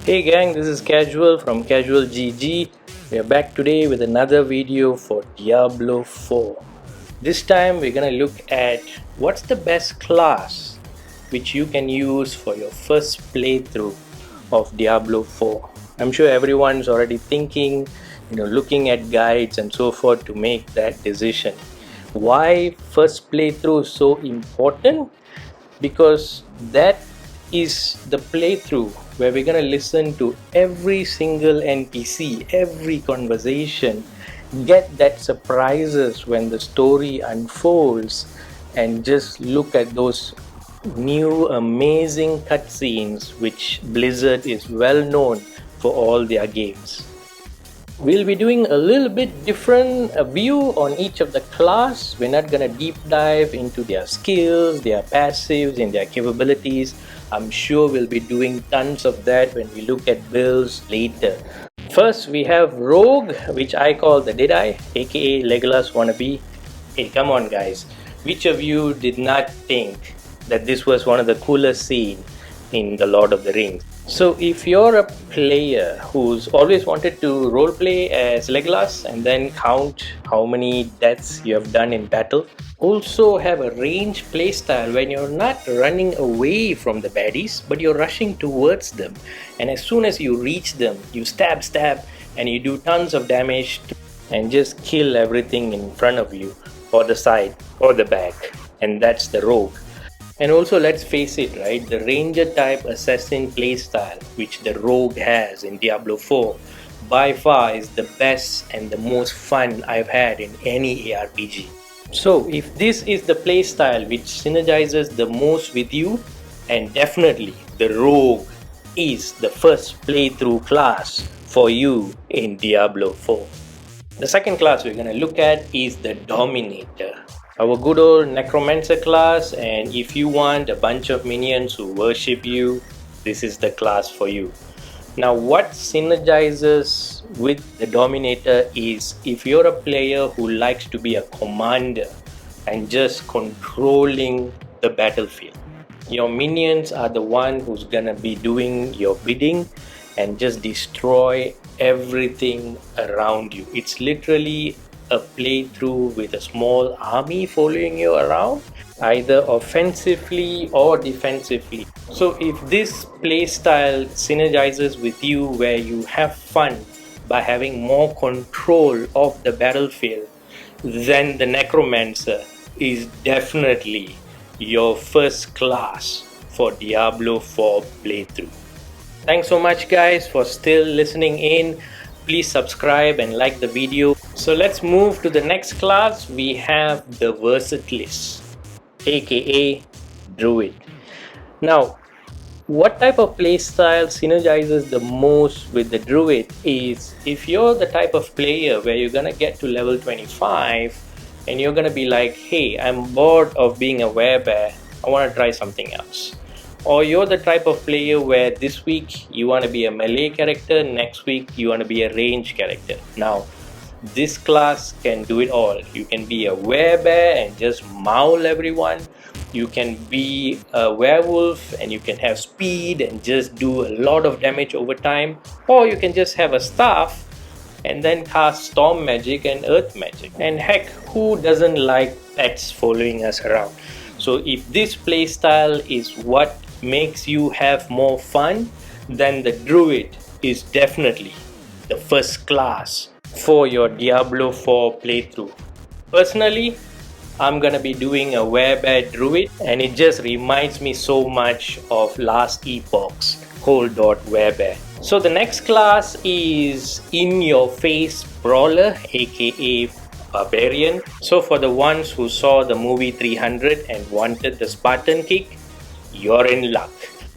Hey gang, this is Casual from Casual GG. We are back today with another video for Diablo 4. This time we're gonna look at what's the best class which you can use for your first playthrough of Diablo 4. I'm sure everyone's already thinking, looking at guides and so forth to make that decision. Why first playthrough is so important? Because that is the playthrough where we're going to listen to every single NPC, every conversation, get that surprises when the story unfolds, and just look at those new amazing cutscenes which Blizzard is well known for all their games. We'll be doing a little bit different view on each of the class. We're not gonna deep dive into their skills, their passives, and their capabilities. I'm sure we'll be doing tons of that when we look at builds later. First, we have Rogue, which I call the Deadeye, aka Legolas wannabe. Hey, come on guys. Which of you did not think that this was one of the coolest scenes in The Lord of the Rings? So if you're a player who's always wanted to roleplay as Legolas and then count how many deaths you have done in battle, also have a range playstyle when you're not running away from the baddies but you're rushing towards them, and as soon as you reach them you stab and you do tons of damage and just kill everything in front of you or the side or the back, and that's the Rogue. And also, let's face it, right, the ranger type assassin playstyle which the Rogue has in Diablo 4 by far is the best and the most fun I've had in any ARPG. So if this is the playstyle which synergizes the most with you, and definitely the Rogue is the first playthrough class for you in Diablo 4. The second class we're going to look at is the Dominator, our good old Necromancer class, and if you want a bunch of minions who worship you, this is the class for you. Now what synergizes with the Dominator is if you're a player who likes to be a commander and just controlling the battlefield. Your minions are the one who's gonna be doing your bidding and just destroy everything around you. It's literally a playthrough with a small army following you around, either offensively or defensively. So if this playstyle synergizes with you where you have fun by having more control of the battlefield, then the Necromancer is definitely your first class for Diablo 4 playthrough. Thanks so much guys for still listening in. Please subscribe and like the video. So let's move to the next class. We have the Versatilis, aka Druid. Now, what type of playstyle synergizes the most with the Druid is if you're the type of player where you're gonna get to level 25 and you're gonna be like, hey, I'm bored of being a werebear, I wanna try something else. Or you're the type of player where this week you want to be a melee character, next week you want to be a range character. Now, this class can do it all. You can be a werebear and just maul everyone. You can be a werewolf and you can have speed and just do a lot of damage over time. Or you can just have a staff and then cast storm magic and earth magic. And heck, who doesn't like pets following us around? So if this playstyle is what makes you have more fun, then the Druid is definitely the first class for your Diablo 4 playthrough. Personally, I'm gonna be doing a werebear Druid, and it just reminds me so much of Last Epoch's Cold Dot werebear. So the next class is In Your Face Brawler, aka Barbarian. So for the ones who saw the movie 300 and wanted the Spartan kick, you're in luck.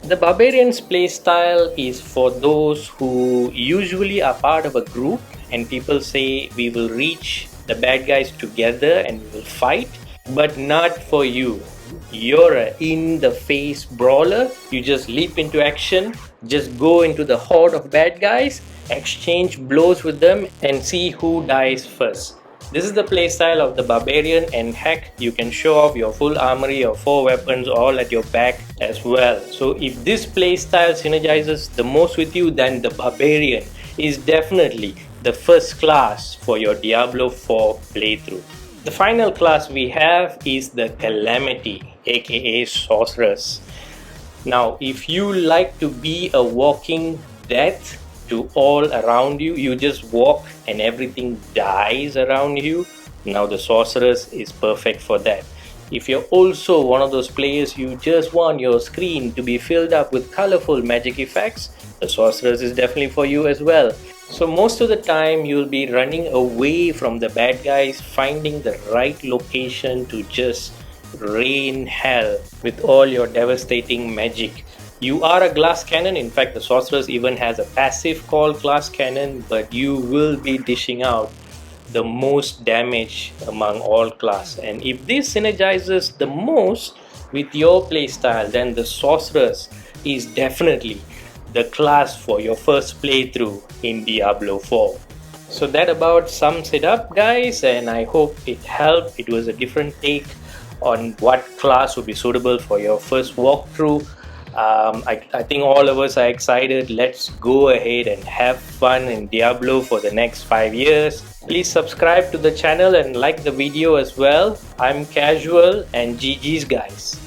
The Barbarian's playstyle is for those who usually are part of a group and people say we will reach the bad guys together and we will fight, but not for you. You're an in-the-face brawler. You just leap into action, just go into the horde of bad guys, exchange blows with them and see who dies first. This is the playstyle of the barbarian, and heck, you can show off your full armory or 4 weapons all at your back as well. So if this playstyle synergizes the most with you, then the barbarian is definitely the first class for your Diablo 4 playthrough. The final class we have is the Calamity, aka Sorceress. Now, if you like to be a walking death to all around you, you just walk and everything dies around you. Now, the sorceress is perfect for that. If you're also one of those players you just want your screen to be filled up with colorful magic effects, the sorceress is definitely for you as well. So most of the time you'll be running away from the bad guys, finding the right location to just rain hell with all your devastating magic. You are a glass cannon. In fact, the sorceress even has a passive called glass cannon, but you will be dishing out the most damage among all class. And if this synergizes the most with your playstyle, then the sorceress is definitely the class for your first playthrough in Diablo 4. So that about sums it up, guys, and I hope it helped. It was a different take on what class would be suitable for your first walkthrough. I think all of us are excited. Let's go ahead and have fun in Diablo for the next 5 years. Please subscribe to the channel and like the video as well. I'm Casual, and GG's guys.